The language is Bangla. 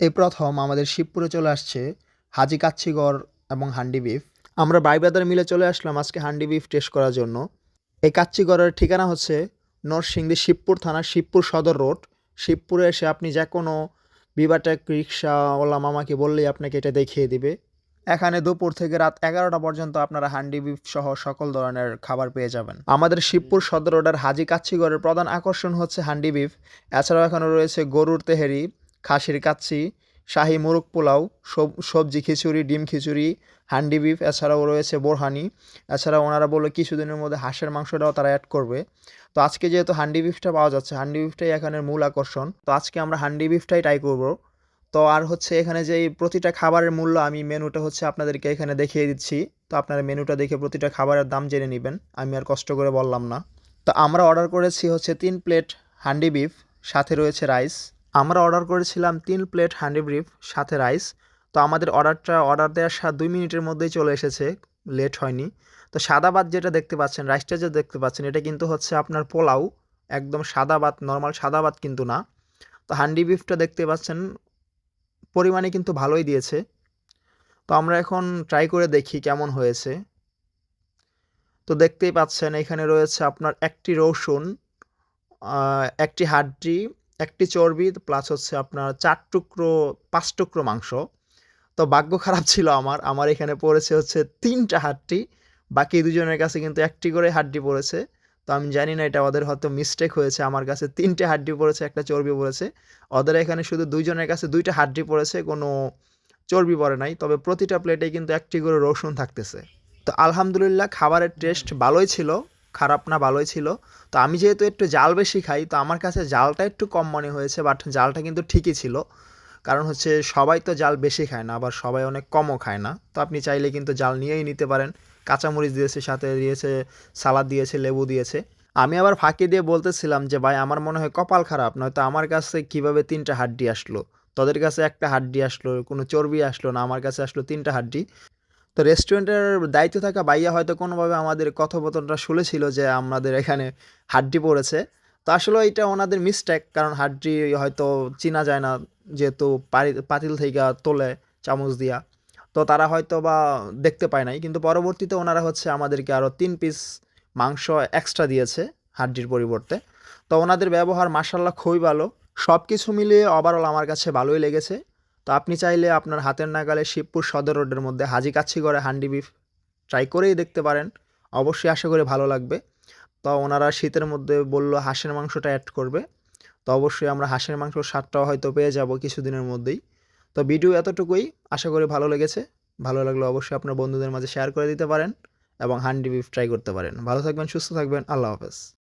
এই প্রথম আমাদের শিবপুরে চলে আসছে হাজি কাচ্চিগড় এবং হান্ডি বিফ। আমরা ভাই ব্রাদার মিলে চলে আসলাম আজকে হান্ডি বিফ টেস্ট করার জন্য। এই কাচ্চিগড়ের ঠিকানা হচ্ছে নরসিংদী শিবপুর থানা শিবপুর সদর রোড। শিবপুরে এসে আপনি যে কোনো বিভাটেক রিক্সাওয়ালা মামাকে বললেই আপনাকে এটা দেখিয়ে দিবে। এখানে দুপুর থেকে রাত 11টা পর্যন্ত আপনারা হান্ডি বিফ সহ সকল ধরনের খাবার পেয়ে যাবেন। আমাদের শিবপুর সদর রোডের হাজি কাচ্চিগড়ের প্রধান আকর্ষণ হচ্ছে হান্ডি বিফ। এছাড়াও এখানে রয়েছে গরুর তেহেরি, খাসির কাচ্চি, শাহি মুরগ পোলাও, সবজি খিচুড়ি, ডিম খিচুড়ি, হান্ডি বিফ, এছাড়াও রয়েছে বোরহানি। এছাড়াও ওনারা বললো কিছুদিনের মধ্যে হাঁসের মাংসটাও তারা অ্যাড করবে। তো আজকে যেহেতু হান্ডি বিফটা পাওয়া যাচ্ছে, হান্ডি বিফটাই এখানের মূল আকর্ষণ। তো আজকে আমরা হান্ডি বিফটাই ট্রাই করবো। তো আর হচ্ছে এখানে যে এই প্রতিটা খাবারের মূল্য আমি মেনুটা হচ্ছে আপনাদেরকে এখানে দেখিয়ে দিচ্ছি। তো আপনারা মেনুটা দেখে প্রতিটা খাবারের দাম জেনে নেবেন, আমি আর কষ্ট করে বললাম না। তো আমরা অর্ডার করেছি হচ্ছে 3 প্লেট হান্ডি বিফ, সাথে রয়েছে রাইস। আমরা অর্ডার করেছিলাম 3 প্লেট হান্ডি বিফ সাথে রাইস। তো আমাদের অর্ডার দেওয়ার 2 মিনিটের মধ্যেই চলে এসেছে, লেট হয়নি। তো সাদা ভাত যেটা দেখতে পাচ্ছেন, রাইসটা যে দেখতে পাচ্ছেন, এটা কিন্তু হচ্ছে আপনার পোলাও, একদম সাদা ভাত, নর্মাল সাদা ভাত কিন্তু না। তো হান্ডি বিফটা দেখতে পাচ্ছেন পরিমাণে কিন্তু ভালোই দিয়েছে। তো আমরা এখন ট্রাই করে দেখি কেমন হয়েছে। তো দেখতেই পাচ্ছেন এখানে রয়েছে আপনার একটি রসুন, একটি হাড্ডি, একটি চর্বি, প্লাস হচ্ছে আপনার 4 টুকরো 5 টুকরো মাংস। তো ভাগ্য খারাপ ছিল আমার এখানে পড়েছে হচ্ছে 3টা হাড্ডি, বাকি দুজনের কাছে কিন্তু একটি করে হাড্ডি পড়েছে। তো আমি জানি না এটা ওদের হয়তো মিস্টেক হয়েছে, আমার কাছে 3টে হাড্ডি পড়েছে, একটা চর্বি পড়েছে। ওদের এখানে শুধু 2 জনের কাছে 2টা হাড্ডি পড়েছে, কোনো চর্বি পড়ে নাই। তবে প্রতিটা প্লেটে কিন্তু একটি করে রসুন থাকতেছে। তো আলহামদুলিল্লাহ খাবারের টেস্ট ভালোই ছিল, খারাপ না, ভালোই ছিল। তো আমি যেহেতু একটু জাল বেশি খাই, তো আমার কাছে জালটা একটু কম মনে হয়েছে, বাট জালটা কিন্তু ঠিকই ছিল। কারণ হচ্ছে সবাই তো জাল বেশি খায় না, আবার সবাই অনেক কমও খায় না। তো আপনি চাইলে কিন্তু জাল নিয়েই নিতে পারেন। কাঁচামরিচ দিয়েছে, সাথে দিয়েছে সালাদ, দিয়েছে লেবু দিয়েছে। আমি আবার ফাঁকি দিয়ে বলতেছিলাম যে ভাই আমার মনে হয় কপাল খারাপ, নয়তো আমার কাছে কিভাবে 3টা হাড্ডি আসলো, তোদের কাছে একটা হাড্ডি আসলো, কোনো চর্বি আসলো না, আমার কাছে আসলো 3টা হাড্ডি। তো রেস্টুরেন্টের দায়িত্বে থাকা ভাইয়া হয়তো কোনোভাবে আমাদের কথোপকথনটা শুনেছিল যে আমাদের এখানে হাড্ডি পড়েছে। তো আসলে এটা ওনাদের মিস্টেক, কারণ হাড্ডি হয়তো চিনা যায় না, যেহেতু পাতিল থেকে তোলে চামচ দিয়া। তো তারা হয়তো বা দেখতে পায় নাই, কিন্তু পরবর্তীতে ওনারা হচ্ছে আমাদেরকে আরও 3 পিস মাংস এক্সট্রা দিয়েছে হাড্ডির পরিবর্তে। তো ওনাদের ব্যবহার মাশাআল্লাহ খুবই ভালো। সব কিছু মিলিয়ে ওভারঅল আমার কাছে ভালোই লেগেছে। তো আপনি চাইলে আপনার হাতের নাগালে শিবপুর সদর রোডের মধ্যে হাজি কাচ্চিগড়ে হান্ডি বিফ ট্রাই করেই দেখতে পারেন। অবশ্যই আশা করি ভালো লাগবে। তো ওনারা শীতের মধ্যে বলল হাঁসের মাংসটা অ্যাড করবে। তো অবশ্যই আমরা হাঁসের মাংসর স্বাদটাও হয়তো পেয়ে যাব কিছুদিনের মধ্যেই। তো ভিডিও এতটুকুই, আশা করি ভালো লেগেছে। ভালো লাগলে অবশ্যই আপনার বন্ধুদের মাঝে শেয়ার করে দিতে পারেন এবং হান্ডি বিফ ট্রাই করতে পারেন। ভালো থাকবেন, সুস্থ থাকবেন। আল্লাহ হাফেজ।